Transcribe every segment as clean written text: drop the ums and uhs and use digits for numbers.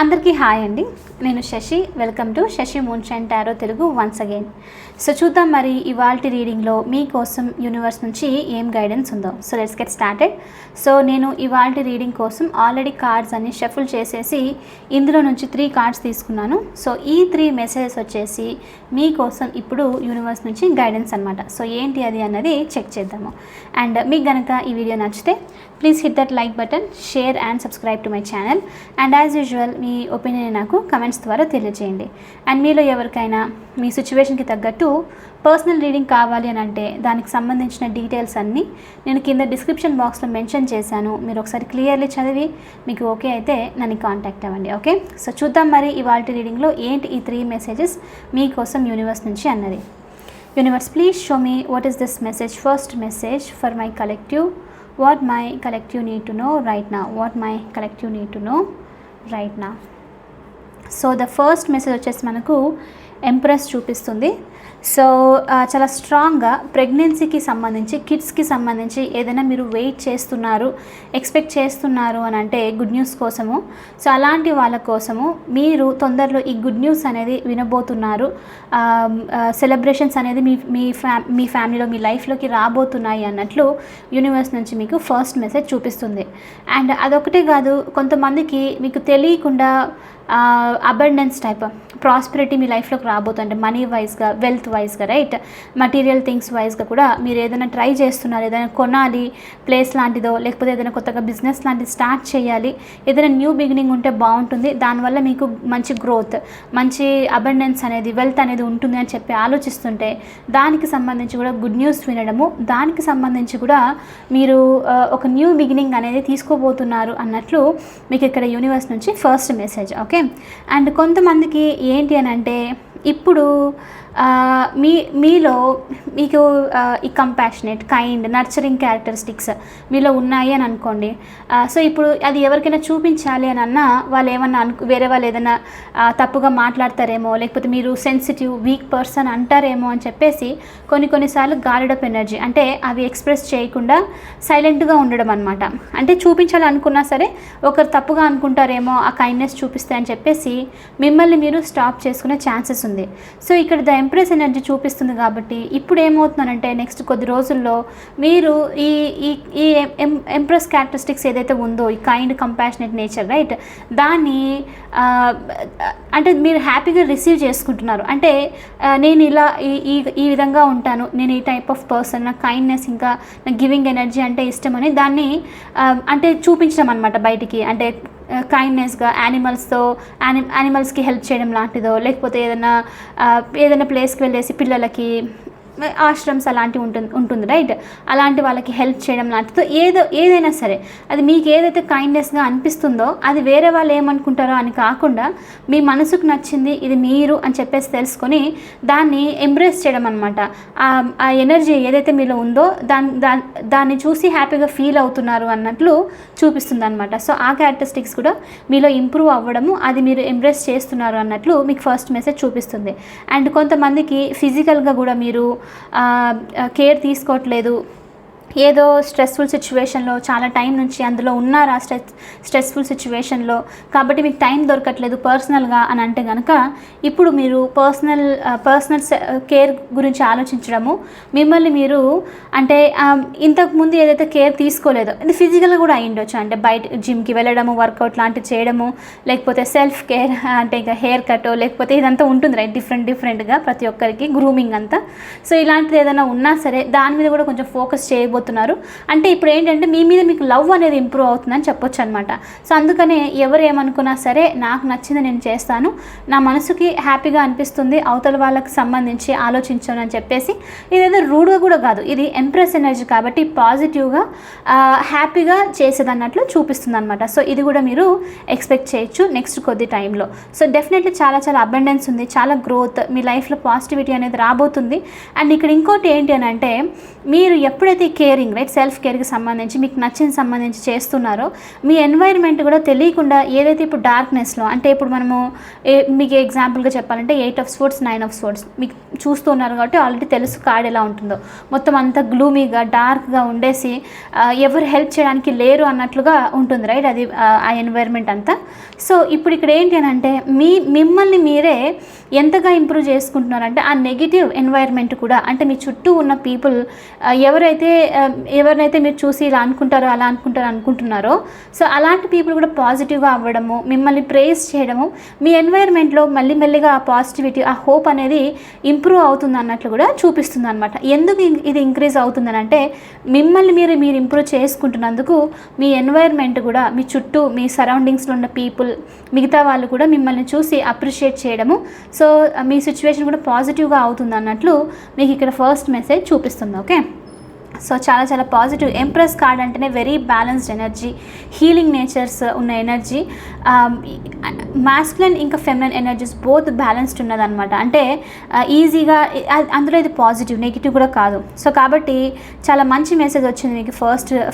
అందరికీ హాయ్ అండి. నేను Shashi. Welcome to Shashi moonshine tarot Telugu once again. So చూద్దాం మరి ఇవాల్టి రీడింగ్లో మీకోసం యూనివర్స్ నుంచి ఏం గైడెన్స్ ఉందో. So let's get started. So నేను ఇవాల్టి రీడింగ్ కోసం ఆల్రెడీ కార్డ్స్ అన్ని షఫుల్ చేసేసి ఇందులో నుంచి 3 కార్డ్స్ తీసుకున్నాను. సో ఈ 3 మెసేజెస్ వచ్చేసి మీకోసం ఇప్పుడు యూనివర్స్ నుంచి గైడెన్స్ అనమాట. సో ఏంటి అది అన్నది చెక్ చేద్దాము. అండ్ మీకు కనుక ఈ వీడియో నచ్చితే please hit that like button, share and subscribe to my channel. And as usual me opinion నాకు కమెంట్స్ ద్వారా తెలియజేయండి. అండ్ మీలో ఎవరికైనా మీ సిచ్యువేషన్కి తగ్గట్టు పర్సనల్ రీడింగ్ కావాలి అని అంటే దానికి సంబంధించిన డీటెయిల్స్ అన్నీ నేను కింద డిస్క్రిప్షన్ బాక్స్లో మెన్షన్ చేశాను. మీరు ఒకసారి క్లియర్లీ చదివి మీకు ఓకే అయితే నన్ను కాంటాక్ట్ అవ్వండి. ఓకే, సో చూద్దాం మరి ఇవాల్టి రీడింగ్లో ఏంటి ఈ 3 మెసేజెస్ మీకోసం యూనివర్స్ నుంచి అన్నది. Universe, please show me what is this message. First message for my collective. What my collective need to know right now. What my collective need to know right now. So the first message వచ్చేసి మనకు empress చూపిస్తుంది. So చాలా స్ట్రాంగ్గా ప్రెగ్నెన్సీకి సంబంధించి, కిడ్స్కి సంబంధించి ఏదైనా మీరు వెయిట్ చేస్తున్నారు, ఎక్స్పెక్ట్ చేస్తున్నారు అని అంటే గుడ్ న్యూస్ కోసము. సో అలాంటి వాళ్ళ కోసము మీరు తొందరలో ఈ గుడ్ న్యూస్ అనేది వినబోతున్నారు. సెలబ్రేషన్స్ అనేది మీ ఫ్యామిలీలో, మీ లైఫ్లోకి రాబోతున్నాయి అన్నట్లు యూనివర్స్ నుంచి మీకు ఫస్ట్ మెసేజ్ చూపిస్తుంది. అండ్ అదొకటే కాదు, కొంతమందికి మీకు తెలియకుండా అబండెన్స్ టైప్ ప్రాస్పెరిటీ మీ లైఫ్లోకి రాబోతుంటే మనీ వైజ్గా, వెల్త్ వైజ్గా, రైట్, మటీరియల్ థింగ్స్ వైజ్గా కూడా మీరు ఏదైనా ట్రై చేస్తున్నారు, ఏదైనా కొనాలి ప్లేస్ లాంటిదో, లేకపోతే ఏదైనా కొత్తగా బిజినెస్ లాంటిది స్టార్ట్ చేయాలి, ఏదైనా న్యూ బిగినింగ్ ఉంటే బాగుంటుంది, దానివల్ల మీకు మంచి గ్రోత్, మంచి అబండెన్స్ అనేది, వెల్త్ అనేది ఉంటుంది అని చెప్పి ఆలోచిస్తుంటే దానికి సంబంధించి కూడా గుడ్ న్యూస్ వినడము, దానికి సంబంధించి కూడా మీరు ఒక న్యూ బిగినింగ్ అనేది తీసుకోబోతున్నారు అన్నట్లు మీకు ఇక్కడ యూనివర్స్ నుంచి ఫస్ట్ మెసేజ్. ఓకే, అండ్ కొంతమందికి ఏంటి అని అంటే ఇప్పుడు మీలో మీకు ఈ కంపాషనేట్, కైండ్, నర్చరింగ్ క్యారెక్టరిస్టిక్స్ మీలో ఉన్నాయి అని అనుకోండి. సో ఇప్పుడు అది ఎవరికైనా చూపించాలి అని అన్నా వాళ్ళు ఏమన్నా వేరే వాళ్ళు ఏదైనా తప్పుగా మాట్లాడతారేమో, లేకపోతే మీరు సెన్సిటివ్, వీక్ పర్సన్ అంటారేమో అని చెప్పేసి కొన్నిసార్లు గాలిడప్ ఎనర్జీ అంటే అవి ఎక్స్ప్రెస్ చేయకుండా సైలెంట్గా ఉండడం అనమాట. అంటే చూపించాలనుకున్నా సరే ఒకరు తప్పుగా అనుకుంటారేమో ఆ కైండ్నెస్ చూపిస్తే అని చెప్పేసి మిమ్మల్ని మీరు స్టాప్ చేసుకునే ఛాన్సెస్ ఉంది. సో ఇక్కడ ద ఎంప్రెస్ ఎనర్జీ చూపిస్తుంది కాబట్టి ఇప్పుడు ఏమవుతుందంటే నెక్స్ట్ కొద్ది రోజుల్లో మీరు ఈ ఎంప్రెస్ క్యారెక్టరిస్టిక్స్ ఏదైతే ఉందో, ఈ కైండ్, కంపాషనేట్ నేచర్, రైట్, దాన్ని అంటే మీరు హ్యాపీగా రిసీవ్ చేసుకుంటున్నారు. అంటే నేను ఇలా ఈ విధంగా ఉంటాను, నేను ఈ టైప్ ఆఫ్ పర్సన్, నా కైండ్నెస్ ఇంకా నా గివింగ్ ఎనర్జీ అంటే ఇష్టమని దాన్ని అంటే చూపించడం అనమాట బయటికి. అంటే కైండ్నెస్గా యానిమల్స్కి హెల్ప్ చేయడం లాంటిదో, లేకపోతే ఏదైనా ప్లేస్కి వెళ్ళేసి పిల్లలకి ఆశ్రమ్స్ అలాంటివి ఉంటుంది రైట్, అలాంటి వాళ్ళకి హెల్ప్ చేయడం లాంటిదో ఏదైనా సరే అది మీకు ఏదైతే కైండ్నెస్గా అనిపిస్తుందో అది వేరే వాళ్ళు ఏమనుకుంటారో అని కాకుండా మీ మనసుకు నచ్చింది ఇది మీరు అని చెప్పేసి తెలుసుకొని దాన్ని ఎంబ్రేస్ చేయడం అనమాట. ఆ ఎనర్జీ ఏదైతే మీలో ఉందో దాన్ని చూసి హ్యాపీగా ఫీల్ అవుతున్నారు అన్నట్లు చూపిస్తుంది అనమాట. సో ఆ క్యారెక్టరిస్టిక్స్ కూడా మీలో ఇంప్రూవ్ అవ్వడము, అది మీరు ఎంబ్రేస్ చేస్తున్నారు అన్నట్లు మీకు ఫస్ట్ మెసేజ్ చూపిస్తుంది. అండ్ కొంతమందికి ఫిజికల్గా కూడా మీరు కేర్ తీసుకోవట్లేదు, ఏదో స్ట్రెస్ఫుల్ సిచ్యువేషన్లో చాలా టైం నుంచి అందులో ఉన్నారు, ఆ స్ట్రెస్ఫుల్ సిచ్యువేషన్లో, కాబట్టి మీకు టైం దొరకట్లేదు పర్సనల్గా అని అంటే కనుక ఇప్పుడు మీరు పర్సనల్ కేర్ గురించి ఆలోచించడము, మిమ్మల్ని మీరు అంటే ఇంతకుముందు ఏదైతే కేర్ తీసుకోలేదో అది ఫిజికల్గా కూడా అయ్యిండొచ్చు. అంటే బయట జిమ్కి వెళ్ళడము, వర్కౌట్ లాంటివి చేయడము, లేకపోతే సెల్ఫ్ కేర్ అంటే ఇంకా హెయిర్ కట్, లేకపోతే ఇదంతా ఉంటుంది రైట్, డిఫరెంట్గా ప్రతి ఒక్కరికి గ్రూమింగ్ అంతా. సో ఇలాంటిది ఏదైనా ఉన్నా సరే దాని మీద కూడా కొంచెం ఫోకస్ చేయబోతున్నారు. అంటే ఇప్పుడు ఏంటంటే మీ మీద మీకు లవ్ అనేది ఇంప్రూవ్ అవుతుందని చెప్పొచ్చు అనమాట. సో అందుకనే ఎవరు ఏమనుకున్నా సరే నాకు నచ్చింది నేను చేస్తాను, నా మనసుకి హ్యాపీగా అనిపిస్తుంది, అవతల వాళ్ళకి సంబంధించి ఆలోచించాను అని చెప్పేసి ఇదేదో రూడ్గా కూడా కాదు, ఇది ఎంప్రెస్ ఎనర్జీ కాబట్టి పాజిటివ్గా హ్యాపీగా చేసేదన్నట్లు చూపిస్తుంది అనమాట. సో ఇది కూడా మీరు ఎక్స్పెక్ట్ చేయొచ్చు నెక్స్ట్ కొద్ది టైంలో. సో డెఫినెట్లీ చాలా అబండెన్స్ ఉంది, చాలా గ్రోత్, మీ లైఫ్లో పాజిటివిటీ అనేది రాబోతుంది. అండ్ ఇక్కడ ఇంకోటి ఏంటి అని అంటే మీరు ఎప్పుడైతే కేర్ కేరింగ్, రైట్, సెల్ఫ్ కేర్కి సంబంధించి మీకు నచ్చిన సంబంధించి చేస్తున్నారో మీ ఎన్వైర్న్మెంట్ కూడా తెలియకుండా ఏదైతే ఇప్పుడు డార్క్నెస్లో, అంటే ఇప్పుడు మనము మీకు ఎగ్జాంపుల్గా చెప్పాలంటే 8 of Swords 9 of Swords మీకు చూస్తున్నారు కాబట్టి ఆల్రెడీ తెలుసు కార్డ్ ఎలా ఉంటుందో. మొత్తం అంతా గ్లూమీగా డార్క్గా ఉండేసి ఎవరు హెల్ప్ చేయడానికి లేరు అన్నట్లుగా ఉంటుంది, రైట్, అది ఆ ఎన్వైర్న్మెంట్ అంతా. సో ఇప్పుడు ఇక్కడ ఏంటి అని అంటే మిమ్మల్ని మీరే ఎంతగా ఇంప్రూవ్ చేసుకుంటున్నారంటే ఆ నెగిటివ్ ఎన్వైర్న్మెంట్ కూడా, అంటే మీ చుట్టూ ఉన్న పీపుల్ ఎవరినైతే మీరు చూసి ఇలా అనుకుంటారో అలా అనుకుంటున్నారో, సో అలాంటి పీపుల్ కూడా పాజిటివ్గా అవ్వడము, మిమ్మల్ని ప్రేస్ చేయడము, మీ ఎన్వైర్న్మెంట్లో మెల్లిమెల్లిగా ఆ పాజిటివిటీ, ఆ హోప్ అనేది ఇంప్రూవ్ అవుతుంది అన్నట్లు కూడా చూపిస్తుంది అనమాట. ఎందుకు ఇది ఇంక్రీజ్ అవుతుందని అంటే మిమ్మల్ని మీరు ఇంప్రూవ్ చేసుకుంటున్నందుకు మీ ఎన్వైర్న్మెంట్ కూడా, మీ చుట్టూ మీ సరౌండింగ్స్లో ఉన్న పీపుల్, మిగతా వాళ్ళు కూడా మిమ్మల్ని చూసి అప్రిషియేట్ చేయడము, సో మీ సిచ్యువేషన్ కూడా పాజిటివ్గా అవుతుంది అన్నట్లు మీకు ఇక్కడ ఫస్ట్ మెసేజ్ చూపిస్తుంది. ఓకే, సో చాలా చాలా పాజిటివ్. ఎంప్రెస్ కార్డ్ అంటేనే very balanced energy, healing natures ఉన్న ఎనర్జీ, మాస్కులైన్ ఇంకా ఫెమినైన్ ఎనర్జీస్ బోత్ బ్యాలెన్స్డ్ ఉన్నదన్నమాట. అంటే ఈజీగా అందులో ఇది పాజిటివ్, నెగిటివ్ కూడా కాదు. సో కాబట్టి చాలా మంచి మెసేజ్ వచ్చింది మీకు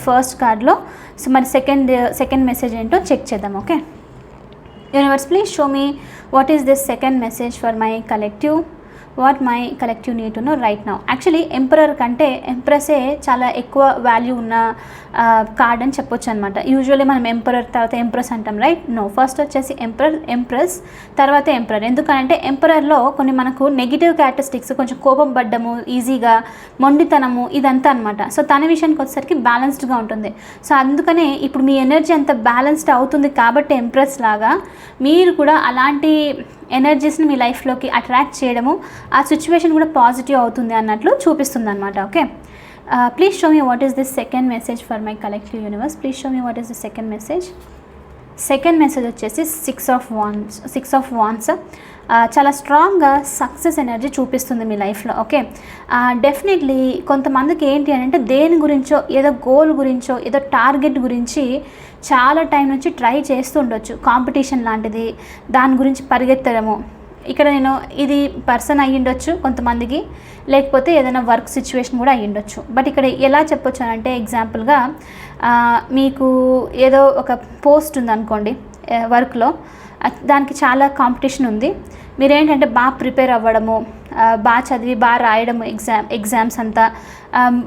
ఫస్ట్ కార్డ్లో. సో మరి సెకండ్ మెసేజ్ ఏంటో చెక్ చేద్దాం. Okay, universe please show me what is this second message for my collective, what my collective need to know right now. Actually emperor కంటే ఎంప్రెస్సే చాలా ఎక్కువ వాల్యూ ఉన్న కార్డ్ అని చెప్పొచ్చు అనమాట. యూజువల్లీ మనం ఎంపరర్ తర్వాత ఎంప్రెస్ అంటాం, రైట్? నో, ఫస్ట్ వచ్చేసి ఎంప్రెస్ తర్వాత ఎంపరర్. ఎందుకంటే ఎంపరర్లో కొన్ని మనకు నెగిటివ్ క్యారెక్టరిస్టిక్స్, కొంచెం కోపం పడ్డము, ఈజీగా మొండితనము, ఇదంతా అనమాట. సో తన విషయానికి వచ్చేసరికి బ్యాలెన్స్డ్గా ఉంటుంది. సో అందుకనే ఇప్పుడు మీ ఎనర్జీ అంత బ్యాలెన్స్డ్ అవుతుంది కాబట్టి ఎంప్రెస్ లాగా మీరు కూడా అలాంటి ఎనర్జీస్ని మీ లైఫ్లోకి అట్రాక్ట్ చేయడము, ఆ సిచ్యువేషన్ కూడా పాజిటివ్ అవుతుంది అన్నట్లు చూపిస్తుంది అనమాట. Okay, please show me what is this second message for my collective universe. Please show me what is the second message. Second message వచ్చేసి 6 of Wands. చాలా స్ట్రాంగ్గా సక్సెస్ ఎనర్జీ చూపిస్తుంది మీ లైఫ్లో. ఓకే, డెఫినెట్లీ కొంతమందికి ఏంటి అని అంటే దేని గురించో, ఏదో గోల్ గురించో, ఏదో టార్గెట్ గురించి చాలా టైం నుంచి ట్రై చేస్తూ ఉండొచ్చు. కాంపిటీషన్ లాంటిది, దాని గురించి పరిగెత్తడము. ఇక్కడ నేను ఇది పర్సన్ అయ్యిండొచ్చు కొంతమందికి, లేకపోతే ఏదైనా వర్క్ సిచ్యువేషన్ కూడా అయ్యిండొచ్చు. బట్ ఇక్కడ ఎలా చెప్పొచ్చు అని అంటే ఎగ్జాంపుల్గా మీకు ఏదో ఒక పోస్ట్ ఉందనుకోండి వర్క్లో, దానికి చాలా కాంపిటీషన్ ఉంది. మీరేంటంటే బాగా ప్రిపేర్ అవ్వడము, బాగా చదివి బాగా రాయడము, ఎగ్జామ్స్ అంతా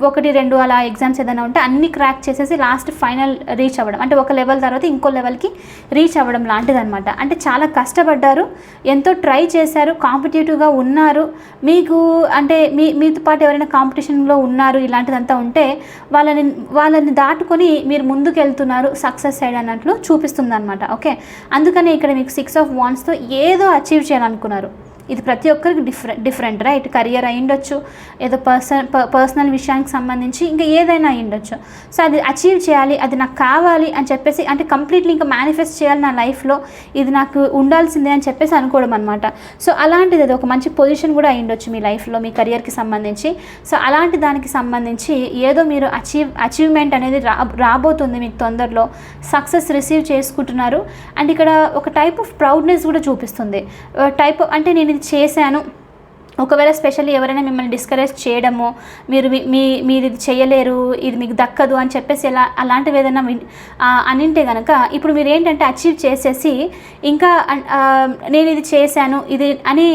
1, 2 అలా ఎగ్జామ్స్ ఏదైనా ఉంటే అన్నీ క్రాక్ చేసేసి లాస్ట్ ఫైనల్ రీచ్ అవ్వడం, అంటే ఒక లెవెల్ తర్వాత ఇంకో లెవెల్కి రీచ్ అవ్వడం లాంటిదనమాట. అంటే చాలా కష్టపడ్డారు, ఎంతో ట్రై చేశారు, కాంపిటేటివ్గా ఉన్నారు. మీకు అంటే మీతో పాటు ఎవరైనా కాంపిటీషన్లో ఉన్నారు, ఇలాంటిదంతా ఉంటే వాళ్ళని దాటుకొని మీరు ముందుకు వెళ్తున్నారు సక్సెస్ సైడ్ అన్నట్లు చూపిస్తుంది అనమాట. ఓకే, అందుకని ఇక్కడ మీకు 6 of Wandsతో ఏదో అచీవ్ చేయాలనుకున్నారు. ఇది ప్రతి ఒక్కరికి డిఫరెంట్, రైట్? కెరియర్ అయ్యిండొచ్చు, ఏదో పర్సనల్ విషయానికి సంబంధించి ఇంకా ఏదైనా అయ్యిండొచ్చు. సో అది అచీవ్ చేయాలి, అది నాకు కావాలి అని చెప్పేసి, అంటే కంప్లీట్లీ ఇంకా మేనిఫెస్ట్ చేయాలి నా లైఫ్లో, ఇది నాకు ఉండాల్సిందే అని చెప్పేసి అనుకోవడం అనమాట. సో అలాంటిది అది ఒక మంచి పొజిషన్ కూడా అయ్యిండొచ్చు మీ లైఫ్లో, మీ కెరియర్కి సంబంధించి. సో అలాంటి దానికి సంబంధించి ఏదో మీరు అచీవ్మెంట్ అనేది రాబోతుంది మీకు తొందరలో, సక్సెస్ రిసీవ్ చేసుకుంటున్నారు. అండ్ ఇక్కడ ఒక టైప్ ఆఫ్ ప్రౌడ్నెస్ కూడా చూపిస్తుంది. అంటే నేను ఇది చేశాను, ఒకవేళ స్పెషల్లీ ఎవరైనా మిమ్మల్ని డిస్కరేజ్ చేయడము, మీరు ఇది చేయలేరు, ఇది మీకు దక్కదు అని చెప్పేసి అలాంటివి ఏదైనా అనింటే కనుక ఇప్పుడు మీరు ఏంటంటే అచీవ్ చేసేసి ఇంకా నేను ఇది చేశాను ఇది అని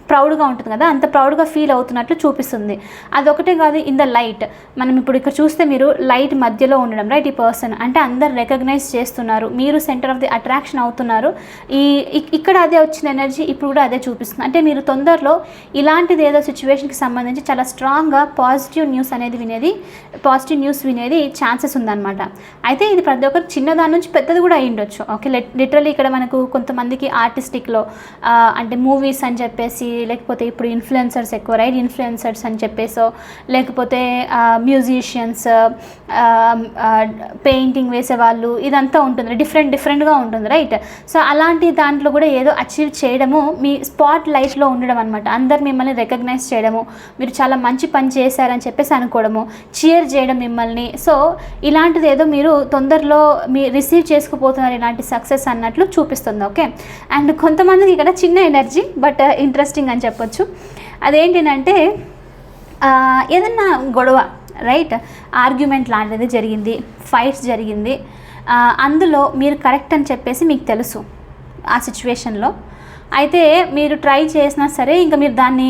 ప్రౌడ్గా ఉంటుంది కదా, అంత ప్రౌడ్గా ఫీల్ అవుతున్నట్లు చూపిస్తుంది. అదొకటే కాదు, ఇన్ ద లైట్, మనం ఇప్పుడు ఇక్కడ చూస్తే మీరు లైట్ మధ్యలో ఉండడం, రైట్? ఈ పర్సన్ అంటే అందరు రికగ్నైజ్ చేస్తున్నారు, మీరు సెంటర్ ఆఫ్ ది అట్రాక్షన్ అవుతున్నారు. ఇక్కడ అదే వచ్చిన ఎనర్జీ ఇప్పుడు కూడా అదే చూపిస్తుంది. అంటే మీరు తొందరలో ఇలాంటిది ఏదో సిచ్యువేషన్కి సంబంధించి చాలా స్ట్రాంగ్గా పాజిటివ్ న్యూస్ వినేది ఛాన్సెస్ ఉందన్నమాట. అయితే ఇది ప్రతి ఒక్కరు చిన్నదాని నుంచి పెద్దది కూడా అయ్యిండొచ్చు. ఓకే, లిటరల్లీ ఇక్కడ మనకు కొంతమందికి ఆర్టిస్టిక్లో అంటే మూవీస్ అని చెప్పేసి, లేకపోతే ఇప్పుడు ఇన్ఫ్లుయెన్సర్స్ ఎక్కువ, రైట్? ఇన్ఫ్లుయెన్సర్స్ అని చెప్పేసో, లేకపోతే మ్యూజిషియన్స్, పెయింటింగ్ వేసేవాళ్ళు, ఇదంతా ఉంటుంది, డిఫరెంట్గా ఉంటుంది, రైట్? సో అలాంటి దాంట్లో కూడా ఏదో అచీవ్ చేయడము, మీ స్పాట్ లైట్లో ఉండడం అనమాట. అందరు మిమ్మల్ని రికగ్నైజ్ చేయడము, మీరు చాలా మంచి పని చేశారని చెప్పేసి అనుకోవడము, చీర్ చేయడం మిమ్మల్ని. సో ఇలాంటిది ఏదో మీరు తొందరలో రిసీవ్ చేసుకుపోతున్నారు, ఇలాంటి సక్సెస్ అన్నట్లు చూపిస్తుంది. ఓకే, అండ్ కొంతమందికి ఇక్కడ చిన్న ఎనర్జీ బట్ ఇంట్రెస్టింగ్ అని చెప్పొచ్చు. అదేంటంటే ఏదన్నా గొడవ, రైట్. ఆర్గ్యుమెంట్ లాంటిది జరిగింది, ఫైట్స్ జరిగింది, అందులో మీరు కరెక్ట్ అని చెప్పేసి మీకు తెలుసు ఆ సిచ్యువేషన్లో. అయితే మీరు ట్రై చేసినా సరే ఇంకా మీరు దాన్ని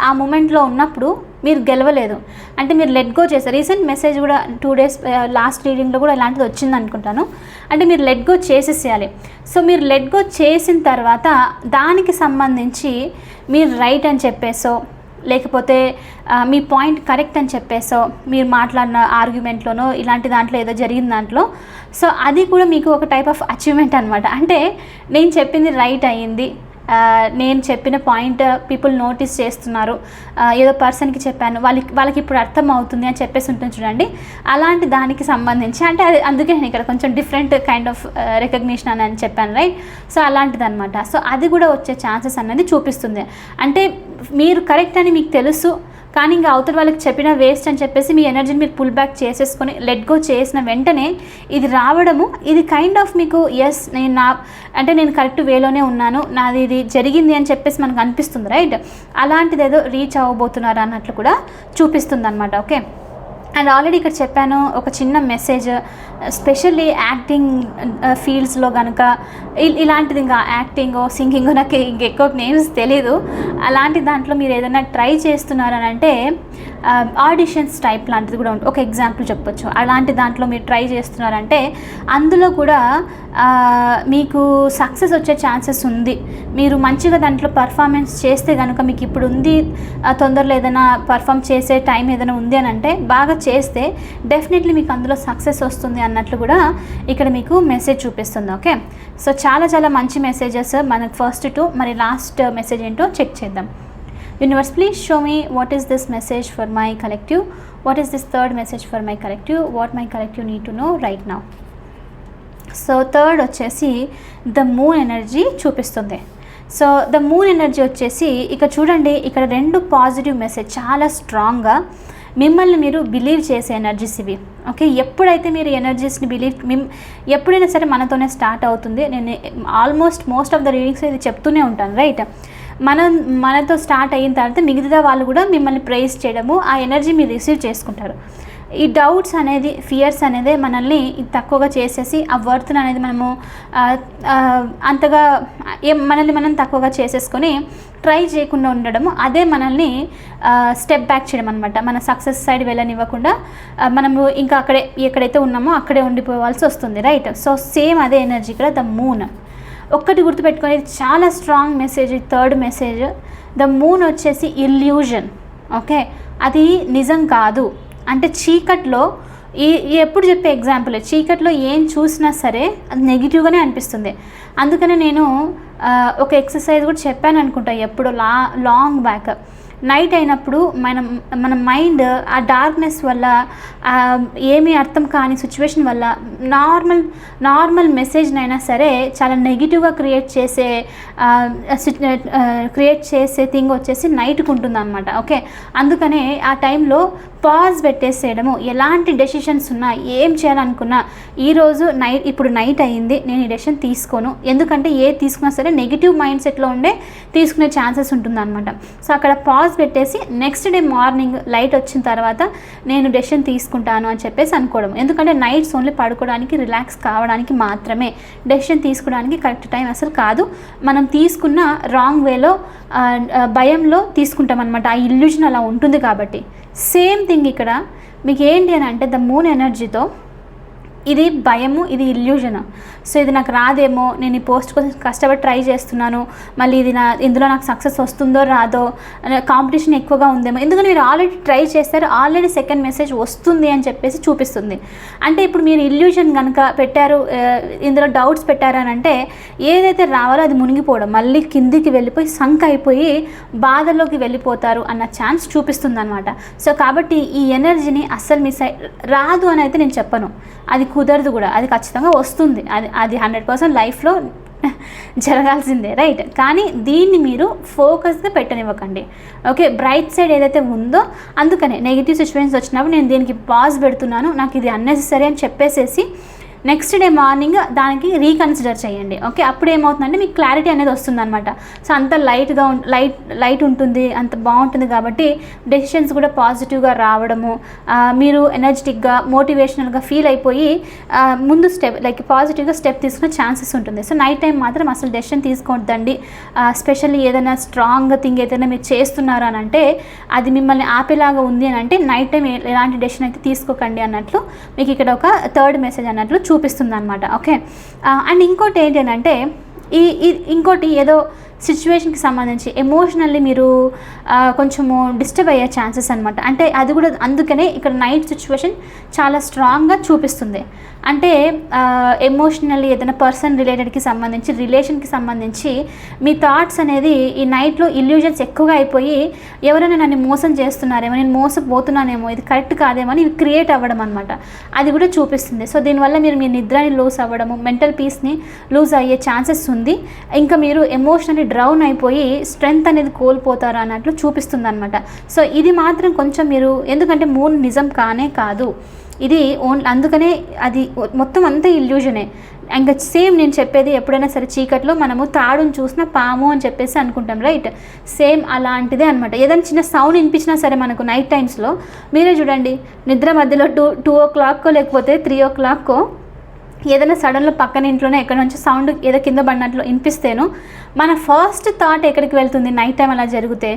ఆ మూమెంట్లో ఉన్నప్పుడు మీరు గెలవలేదు అంటే మీరు లెట్ గో చేశారు. రీసెంట్ మెసేజ్ కూడా 2 days లాస్ట్ రీడింగ్లో కూడా ఇలాంటిది వచ్చింది అనుకుంటాను. అంటే మీరు లెట్ గో చేసేసేయాలి. సో మీరు లెట్ గో చేసిన తర్వాత దానికి సంబంధించి మీరు రైట్ అని చెప్పేసో లేకపోతే మీ పాయింట్ కరెక్ట్ అని చెప్పేసో మీరు మాట్లాడిన ఆర్గ్యుమెంట్లోనో ఇలాంటి దాంట్లో ఏదో జరిగిన దాంట్లో సో అది కూడా మీకు ఒక టైప్ ఆఫ్ అచీవ్మెంట్ అనమాట. అంటే నేను చెప్పింది రైట్ అయ్యింది, నేను చెప్పిన పాయింట్ పీపుల్ నోటీస్ చేస్తున్నారు, ఏదో పర్సన్కి చెప్పాను వాళ్ళకి ఇప్పుడు అర్థం అవుతుంది అని చెప్పేసి ఉంటుంది చూడండి. అలాంటి దానికి సంబంధించి అంటే అది అందుకే నేను ఇక్కడ కొంచెం డిఫరెంట్ కైండ్ ఆఫ్ రికగ్నిషన్ అని చెప్పాను రైట్. సో అలాంటిది అనమాట. సో అది కూడా వచ్చే ఛాన్సెస్ అనేది చూపిస్తుంది. అంటే మీరు కరెక్ట్ అని మీకు తెలుసు కానీ ఇంకా అవతల వాళ్ళకి చెప్పిన వేస్ట్ అని చెప్పేసి మీ ఎనర్జీని మీరు పుల్ బ్యాక్ చేసేసుకొని లెట్ గో చేసిన వెంటనే ఇది రావడము, ఇది కైండ్ ఆఫ్ మీకు ఎస్ నేను కరెక్ట్ వేలోనే ఉన్నాను, నాది ఇది జరిగింది అని చెప్పేసి మనకు అనిపిస్తుంది రైట్. అలాంటిది ఏదో రీచ్ అవ్వబోతున్నారు అన్నట్లు కూడా చూపిస్తుంది అనమాట. ఓకే. అండ్ ఆల్రెడీ ఇక్కడ చెప్పాను ఒక చిన్న మెసేజ్, స్పెషల్లీ యాక్టింగ్ ఫీల్డ్స్లో కనుక ఇలాంటిది ఇంకా యాక్టింగో సింగింగో నాకు ఇంకెక్కువ నేమ్స్ తెలీదు, అలాంటి దాంట్లో మీరు ఏదైనా ట్రై చేస్తున్నారని అంటే ఆడిషన్స్ టైప్ లాంటిది కూడా ఉంటుంది. ఒక ఎగ్జాంపుల్ చెప్పొచ్చు. అలాంటి దాంట్లో మీరు ట్రై చేస్తున్నారంటే అందులో కూడా మీకు సక్సెస్ వచ్చే ఛాన్సెస్ ఉంది. మీరు మంచిగా దాంట్లో పర్ఫార్మెన్స్ చేస్తే కనుక మీకు ఇప్పుడు ఉంది, తొందరలో ఏదైనా పర్ఫామ్ చేసే టైం ఏదైనా ఉంది అని అంటే బాగా చేస్తే డెఫినెట్లీ మీకు అందులో సక్సెస్ వస్తుంది అన్నట్లు కూడా ఇక్కడ మీకు మెసేజ్ చూపిస్తుంది. ఓకే. సో చాలా చాలా మంచి మెసేజెస్ మనకు ఫస్ట్ 2, మరి లాస్ట్ మెసేజ్ ఏంటో చెక్ చేద్దాం. Universe, please show me what is this message for my collective, what is this third message for my collective, what my collective need to know right now. So third వచ్చేసి the moon energy చూపిస్తుంది. So the moon energy వచ్చేసి ఇక్కడ చూడండి, ఇక్కడ 2 positive message చాలా స్ట్రాంగ్గా మిమ్మల్ని మీరు బిలీవ్ చేసే ఎనర్జీస్ ఇవి. ఓకే. ఎప్పుడైతే మీరు ఎనర్జీస్ని ఎప్పుడైనా సరే మనతోనే స్టార్ట్ అవుతుంది. నేను almost most of the readings ఇది చెప్తూనే ఉంటాను రైట్. మనతో స్టార్ట్ అయిన తర్వాత మిగతా వాళ్ళు కూడా మిమ్మల్ని ప్రైజ్ చేయడము, ఆ ఎనర్జీ మీరు రిసీవ్ చేసుకుంటారు. ఈ డౌట్స్ అనేది ఫియర్స్ అనేది మనల్ని తక్కువగా చేసేసి ఆ వర్త్ని అనేది మనము అంతగా మనల్ని మనం తక్కువగా చేసేసుకొని ట్రై చేయకుండా ఉండడము, అదే మనల్ని స్టెప్ బ్యాక్ చేయడం అనమాట. మన సక్సెస్ సైడ్ వెళ్ళనివ్వకుండా మనము ఇంకా ఎక్కడైతే ఉన్నామో అక్కడే ఉండిపోవాల్సి వస్తుంది రైట్. సో సేమ్ అదే ఎనర్జీ ఇక్కడ ద మూన్. ఒక్కటి గుర్తుపెట్టుకొని చాలా strong message. Third message the moon వచ్చేసి ఇల్యూజన్. ఓకే. అది నిజం కాదు. అంటే చీకట్లో ఎప్పుడు చెప్పే ఎగ్జాంపుల్, చీకట్లో ఏం చూసినా సరే అది నెగిటివ్గానే అనిపిస్తుంది. అందుకనే నేను ఒక ఎక్సర్సైజ్ కూడా చెప్పాను అనుకుంటా ఎప్పుడో లాంగ్ బ్యాక్. నైట్ అయినప్పుడు మన మైండ్ ఆ డార్క్నెస్ వల్ల ఏమీ అర్థం కాని సిచ్యువేషన్ వల్ల నార్మల్ మెసేజ్నైనా సరే చాలా నెగిటివ్గా క్రియేట్ చేసే థింగ్ వచ్చేసి నైట్కి ఉంటుంది అనమాట. ఓకే. అందుకనే ఆ టైంలో పాజ్ పెట్టేసేయడము, ఎలాంటి డెసిషన్స్ ఉన్నా ఏం చేయాలనుకున్నా ఈరోజు ఇప్పుడు నైట్ అయ్యింది, నేను ఈ డెసిషన్ తీసుకోను. ఎందుకంటే తీసుకున్నా సరే నెగిటివ్ మైండ్ సెట్లో ఉండే తీసుకునే ఛాన్సెస్ ఉంటుంది అనమాట. సో అక్కడ పాజ్ పెట్టేసి నెక్స్ట్ డే మార్నింగ్ లైట్ వచ్చిన తర్వాత నేను డెసిషన్ తీసుకుంటాను అని చెప్పేసి అనుకోవడం. ఎందుకంటే నైట్స్ ఓన్లీ పడుకోవడానికి రిలాక్స్ కావడానికి మాత్రమే, డెసిషన్ తీసుకోవడానికి కరెక్ట్ టైం అసలు కాదు. మనం తీసుకున్న రాంగ్ వేలో భయంలో తీసుకుంటాం అనమాట. ఆ ఇల్యూజన్ అలా ఉంటుంది కాబట్టి సేమ్ థింగ్ ఇక్కడ మీకు ఏంటి అని అంటే ద మూన్ ఎనర్జీతో ఇది భయము, ఇది ఇల్యూజన్. సో ఇది నాకు రాదేమో, నేను ఈ పోస్ట్ కోసం కష్టపడి ట్రై చేస్తున్నాను, మళ్ళీ ఇందులో నాకు సక్సెస్ వస్తుందో రాదో, కాంపిటీషన్ ఎక్కువగా ఉందేమో. ఎందుకంటే మీరు ఆల్రెడీ ట్రై చేస్తారు, ఆల్రెడీ సెకండ్ మెసేజ్ వస్తుంది అని చెప్పేసి చూపిస్తుంది. అంటే ఇప్పుడు మీరు ఇల్యూజన్ కనుక పెట్టారు, ఇందులో డౌట్స్ పెట్టారు అని అంటే ఏదైతే రావాలో అది మునిగిపోవడం, మళ్ళీ కిందికి వెళ్ళిపోయి సంక్ అయిపోయి బాధలోకి వెళ్ళిపోతారు అన్న ఛాన్స్ చూపిస్తుంది అనమాట. సో కాబట్టి ఈ ఎనర్జీని అస్సలు మిస్ రాదు అని అయితే నేను చెప్పను, అది కుదరదు కూడా, అది ఖచ్చితంగా వస్తుంది, అది 100% లైఫ్లో జరగాల్సిందే రైట్. కానీ దీన్ని మీరు ఫోకస్గా పెట్టనివ్వకండి. ఓకే. బ్రైట్ సైడ్ ఏదైతే ఉందో అందుకనే నెగిటివ్ సిచ్యువేషన్స్ వచ్చినప్పుడు నేను దీనికి పాజ్ పెడుతున్నాను, నాకు ఇది అన్నెసెసరీ అని చెప్పేసేసి నెక్స్ట్ డే మార్నింగ్ దానికి రీకన్సిడర్ చేయండి. ఓకే, అప్పుడు ఏమవుతుందంటే మీకు క్లారిటీ అనేది వస్తుంది అనమాట. సో అంత లైట్గా లైట్ ఉంటుంది, అంత బాగుంటుంది కాబట్టి డెసిషన్స్ కూడా పాజిటివ్గా రావడము, మీరు ఎనర్జెటిక్గా మోటివేషనల్గా ఫీల్ అయిపోయి ముందు స్టెప్ లైక్ పాజిటివ్గా స్టెప్ తీసుకునే ఛాన్సెస్ ఉంటుంది. సో నైట్ టైం మాత్రం అసలు డెసిషన్ తీసుకోవద్దండి. స్పెషల్లీ ఏదైనా స్ట్రాంగ్ థింగ్ ఏదైనా మీరు చేస్తున్నారు అని అంటే అది మిమ్మల్ని ఆపేలాగా ఉంది అని అంటే నైట్ టైం ఎలాంటి డెసిషన్ అయితే తీసుకోకండి అన్నట్లు మీకు ఇక్కడ ఒక థర్డ్ మెసేజ్ అన్నట్లు చూపిస్తుంది అనమాట. ఓకే, అండ్ ఇంకోటి ఏంటంటే ఇంకోటి ఏదో సిచ్యువేషన్కి సంబంధించి ఎమోషనల్లీ మీరు కొంచెము డిస్టర్బ్ అయ్యే ఛాన్సెస్ అనమాట. అంటే అది కూడా అందుకనే ఇక్కడ నైట్ సిచ్యువేషన్ చాలా స్ట్రాంగ్గా చూపిస్తుంది. అంటే ఎమోషనల్లీ ఏదైనా పర్సన్ రిలేటెడ్కి సంబంధించి రిలేషన్కి సంబంధించి మీ థాట్స్ అనేది ఈ నైట్లో ఇల్యూజన్స్ ఎక్కువగా అయిపోయి ఎవరైనా నన్ను మోసం చేస్తున్నారేమో, నేను మోసపోతున్నానేమో, ఇది కరెక్ట్ కాదేమో అని ఇవి క్రియేట్ అవ్వడం అనమాట. అది కూడా చూపిస్తుంది. సో దీనివల్ల మీరు మీ నిద్రని లూజ్ అవ్వడము, మెంటల్ పీస్ని లూజ్ అయ్యే ఛాన్సెస్ ఉంది. ఇంకా మీరు ఎమోషనల్లీ డ్రౌన్ అయిపోయి స్ట్రెంగ్త్ అనేది కోల్పోతారు అన్నట్లు చూపిస్తుంది అనమాట. సో ఇది మాత్రం కొంచెం మీరు, ఎందుకంటే మూన్ నిజం కానే కాదు ఇది ఓన్లీ, అందుకనే అది మొత్తం అంతా ఇల్యూజనే. ఇంకా సేమ్ నేను చెప్పేది ఎప్పుడైనా సరే చీకట్లో మనము తాడుని చూసిన పాము అని చెప్పేసి అనుకుంటాం, రైట్? సేమ్ అలాంటిదే అనమాట. ఏదైనా చిన్న సౌండ్ వినిపించినా సరే మనకు నైట్ టైమ్స్లో మీరే చూడండి, నిద్ర మధ్యలో 2 o'clock లేకపోతే 3 o'clock ఏదైనా సడన్లో పక్కన ఇంట్లోనే ఎక్కడ నుంచి సౌండ్ ఏదో కింద పడినట్లు వినిపిస్తేను మన ఫస్ట్ థాట్ ఎక్కడికి వెళ్తుంది నైట్ టైం అలా జరిగితే?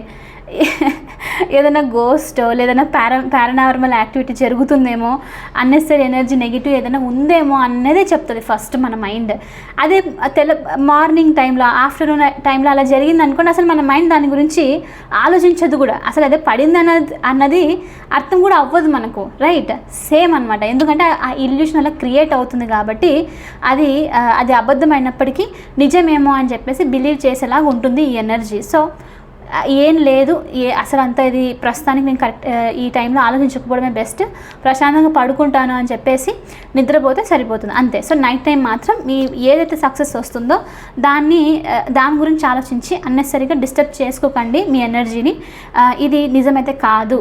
ఏదైనా గోస్ట్ లేదైనా పారానార్మల్ యాక్టివిటీ జరుగుతుందేమో, అన్నెసరీ ఎనర్జీ నెగిటివ్ ఏదైనా ఉందేమో అన్నదే చెప్తుంది ఫస్ట్ మన మైండ్. అదే మార్నింగ్ టైంలో ఆఫ్టర్నూన్ టైంలో అలా జరిగింది అనుకోండి, అసలు మన మైండ్ దాని గురించి ఆలోచించదు కూడా, అసలు అదే పడింది అన్నది అర్థం కూడా అవ్వదు మనకు, రైట్? సేమ్ అనమాట. ఎందుకంటే ఆ ఇల్యూషన్ అలా క్రియేట్ అవుతుంది కాబట్టి అది అబద్ధమైనప్పటికీ నిజమేమో అని చెప్పేసి బిలీవ్ చేసేలాగా ఉంటుంది ఈ ఎనర్జీ. సో ఏం లేదు, అసలు అంతా ఇది ప్రస్తుతానికి నేను కరెక్ట్ ఈ టైంలో ఆలోచించకపోవడమే బెస్ట్, ప్రశాంతంగా పడుకుంటాను అని చెప్పేసి నిద్రపోతే సరిపోతుంది అంతే. సో నైట్ టైం మాత్రం మీ ఏదైతే సక్సెస్ వస్తుందో దాని గురించి ఆలోచించి అన్నెసరీగా డిస్టర్బ్ చేసుకోకండి మీ ఎనర్జీని. ఇది నిజమైతే కాదు.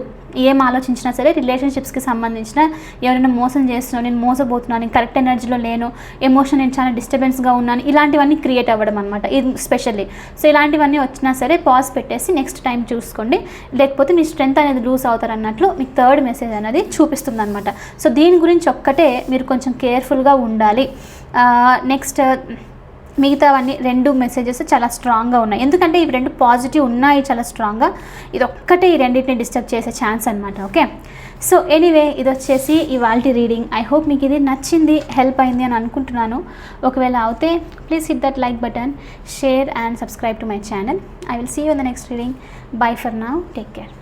ఏం ఆలోచించినా సరే రిలేషన్షిప్స్కి సంబంధించిన ఎవరైనా మోసం చేస్తున్నాను, నేను మోసపోతున్నాను, నేను కరెక్ట్ ఎనర్జీలో లేను, ఎమోషన్ నేను చాలా డిస్టర్బెన్స్గా ఉన్నాను, ఇలాంటివన్నీ క్రియేట్ అవ్వడం అనమాట ఇది స్పెషల్లీ. సో ఇలాంటివన్నీ వచ్చినా సరే పాజ్ పెట్టేసి నెక్స్ట్ టైం చూసుకోండి, లేకపోతే మీ స్ట్రెంత్ అనేది లూజ్ అవుతారు అన్నట్లు మీకు థర్డ్ మెసేజ్ అనేది చూపిస్తుంది అనమాట. సో దీని గురించి ఒక్కటే మీరు కొంచెం కేర్ఫుల్గా ఉండాలి. నెక్స్ట్ మిగతావన్నీ 2 మెసేజెస్ చాలా స్ట్రాంగ్గా ఉన్నాయి, ఎందుకంటే ఇవి 2 పాజిటివ్ ఉన్నాయి చాలా స్ట్రాంగ్గా. ఇది ఒక్కటే ఈ రెండింటిని డిస్టర్బ్ చేసే ఛాన్స్ అనమాట. ఓకే, సో ఎనీవే ఇది వచ్చేసి ఇవాల్టి రీడింగ్. ఐ హోప్ మీకు ఇది నచ్చింది, హెల్ప్ అయింది అని అనుకుంటున్నాను. ఒకవేళ అవుతే please hit that like button, share and subscribe to my channel. I will see you in the next reading. Bye for now. Take care.